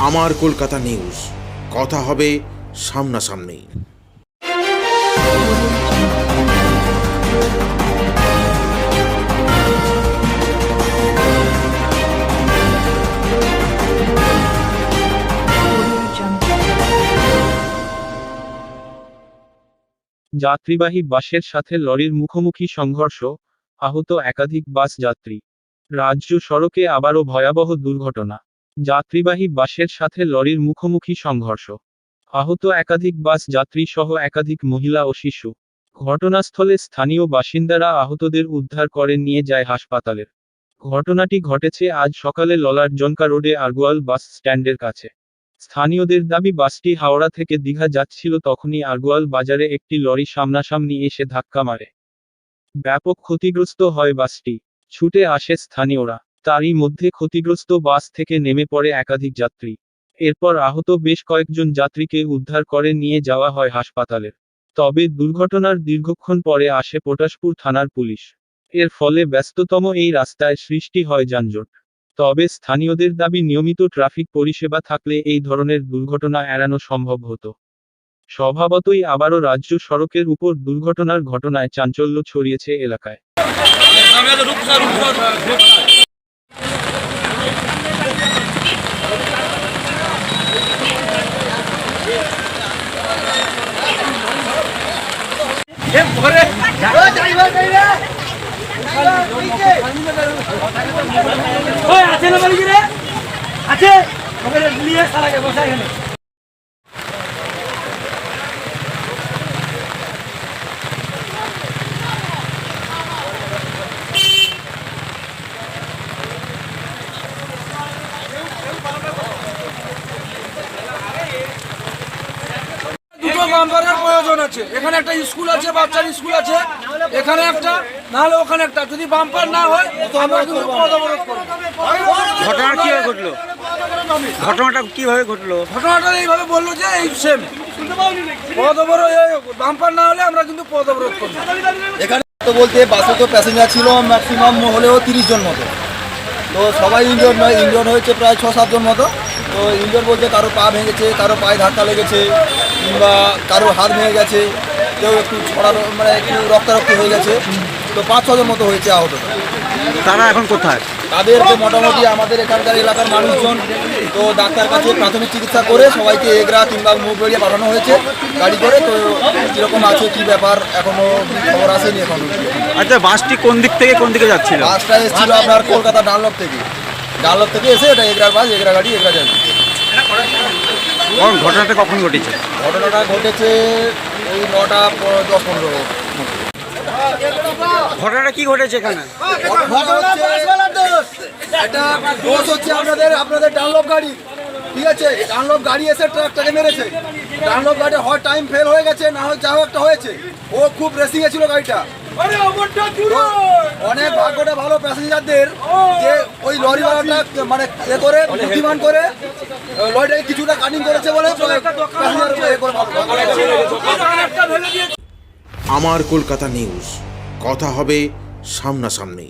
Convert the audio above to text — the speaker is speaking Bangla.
আমার কলকাতা নিউজ, কথা হবে সামনাসামনি। যাত্রীবাহী বাসের সাথে লরির মুখোমুখি সংঘর্ষ, আহত একাধিক বাস যাত্রী। রাজ্য সড়কে আবারও ভয়াবহ দুর্ঘটনা। যাত্রীবাহী বাসের সাথে লরির মুখোমুখি সংঘর্ষ, আহত একাধিক বাস যাত্রী সহ একাধিক মহিলা ও শিশু। ঘটনাস্থলে স্থানীয় বাসিন্দারা আহতদের উদ্ধার করে নিয়ে যায় হাসপাতালে। ঘটনাটি ঘটেছে আজ সকালে ললার জনকা রোডে আরগুয়াল বাস স্ট্যান্ডের কাছে। স্থানীয়দের দাবি, বাসটি হাওড়া থেকে দীঘা যাচ্ছিল, তখনই আরগুয়াল বাজারে একটি লরি সামনাসামনি এসে ধাক্কা মারে। ব্যাপক ক্ষতিগ্রস্ত হয় বাসটি। ছুটে আসে স্থানীয়রা, তারই মধ্যে ক্ষতিগ্রস্ত বাস থেকে নেমে পড়ে একাধিক যাত্রী। এরপর আহত বেশ কয়েকজন যাত্রীকে উদ্ধার করে নিয়ে যাওয়া হয় হাসপাতালে। তবে দুর্ঘটনার দীর্ঘক্ষণ পরে আসে পটাশপুর থানার পুলিশ। এর ফলে ব্যস্ততম এই রাস্তায় সৃষ্টি হয় যানজট। তবে স্থানীয়দের দাবি, নিয়মিত ট্রাফিক পরিষেবা থাকলে এই ধরনের দুর্ঘটনা এড়ানো সম্ভব হতো। স্বভাবতই আবারও রাজ্য সড়কের উপর দুর্ঘটনার ঘটনায় চাঞ্চল্য ছড়িয়েছে এলাকায়। দুটো বাম্পারের প্রয়োজন আছে। এখানে একটা স্কুল আছে, বাচ্চার স্কুল আছে, এখানে একটা, নাহলে ওখানে একটা। যদি বাম্পার না হয় তো আমরা কিন্তু পথ অবরোধ করব। ঘটনা কিভাবে ঘটলো? ঘটনাটা কিভাবে ঘটলো? ঘটনাটা এইভাবে বললো যে এই সেম পথ অবরোধ, বাম্পার না হলে আমরা কিন্তু পথ অবরোধ করব। এখানে তো বলতে বাসে তো প্যাসেঞ্জার ছিল ম্যাক্সিমাম হলেও 30 জন মতো। তো সবাই ইনজোর্ড নয়, ইনজোর্ড হয়েছে প্রায় 6-7 জন মতো। তো ইনজোর্ড বলতে কারো পা ভেঙেছে, কারো পায়ে ধাক্কা লেগেছে, কিংবা কারো হাত ভেঙে গেছে, কেউ একটু ছড়ানো মানে একটু রক্তারক্তি হয়ে গেছে। তো 5-6 জন মতো হয়েছে আহত। তারা এখন কোথায়? তাদেরকে মোটামুটি আমাদের এখানকার এলাকার মানুষজন তো ডাক্তার কাছে প্রাথমিক চিকিৎসা করে সবাইকে এগরা কিংবা মুগবেড়িয়া পাঠানো হয়েছে গাড়ি করে। তো কীরকম আছে কী ব্যাপার এখনও খবর আসেনি এখনো। আচ্ছা, বাসটি কোন দিক থেকে কোন দিকে যাচ্ছিল? বাসটা এসেছিল আপনার কলকাতা ডানলপ থেকে। ডানলপ থেকে এসে এটা এগরার বাস, এগরা গাড়ি, এগরা যাবে। ঘটনাটা কখন ঘটেছে? ঘটনাটা ঘটেছে ওই 9:10-15। ঘটনাটা কি ঘটেছে এখানে? এটা দোষ হচ্ছে আপনাদের ডানলপ গাড়ি, ঠিক আছে? ডানলপ গাড়ি এসে ট্রাকটাকে মেরেছে। ডানলপ গাড়ি হয় টাইম ফেল হয়ে গেছে, না হয় যা হোক একটা হয়েছে। ও খুব রেসিং এ ছিল গাড়িটা। অনেক ভাগ্যটা ভালো প্যাসেঞ্জারদের যে ওই লরিওয়ালাটা মানে এ করে বুদ্ধিমান করে লরিটাকে কিছুটা কাটিং করেছে বলে আমার কলকাতা নিউজ, কথা হবে সামনাসামনি।